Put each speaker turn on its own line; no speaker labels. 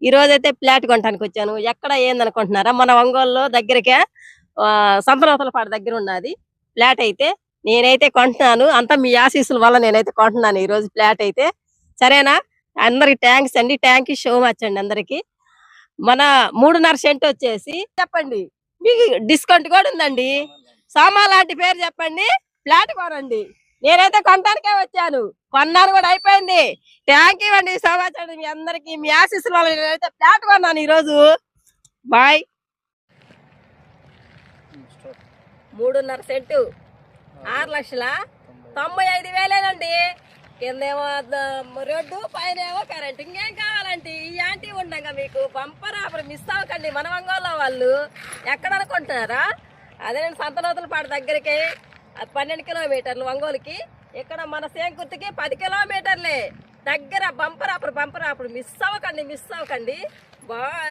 ఈ రోజైతే ఫ్లాట్ కొనడానికి వచ్చాను. ఎక్కడ ఏందనుకుంటున్నారా, మన ఒంగోలులో దగ్గరకే సంతనూతలపాడు దగ్గర ఉన్నది ఫ్లాట్. అయితే నేనైతే కొంటున్నాను, అంతా మీ ఆశీస్సుల వల్ల నేనైతే కొంటున్నాను ఈ రోజు ఫ్లాట్ అయితే. సరేనా? అందరికి థ్యాంక్స్ అండి, థ్యాంక్ యూ సో మచ్ అండి అందరికి. మన 3.5 సెంట్ వచ్చేసి చెప్పండి, మీకు డిస్కౌంట్ కూడా ఉందండి. సామా లాంటి పేరు చెప్పండి, ఫ్లాట్ కొనండి. నేనైతే కొనడానికే వచ్చాను, కొన్నాను కూడా అయిపోయింది. థ్యాంక్ యూ అండి సో మచ్ అండి మీ అందరికి, మీ ఆశీస్సుల వల్ల నేనైతే ఫ్లాట్ కొన్నాను ఈరోజు. బాయ్. 3.5 సెంటు 6,95,000 కిందేమో రోడ్డు, పైన ఏమో కరెంట్. ఇంకేం కావాలంటే ఈ యాంటీ ఉండగా మీకు బంపర్ ఆఫర్ మిస్ అవ్వకండి. మన ఒంగోలు వాళ్ళు ఎక్కడ అనుకుంటున్నారా, అదే నేను సంతనూతలపాడు దగ్గరికి 12 కిలోమీటర్లు ఒంగోలుకి, ఇక్కడ మన సేంకుర్తికి 10 కిలోమీటర్లే దగ్గర. బంపర్ ఆఫర్ మిస్ అవ్వకండి. బాయ్.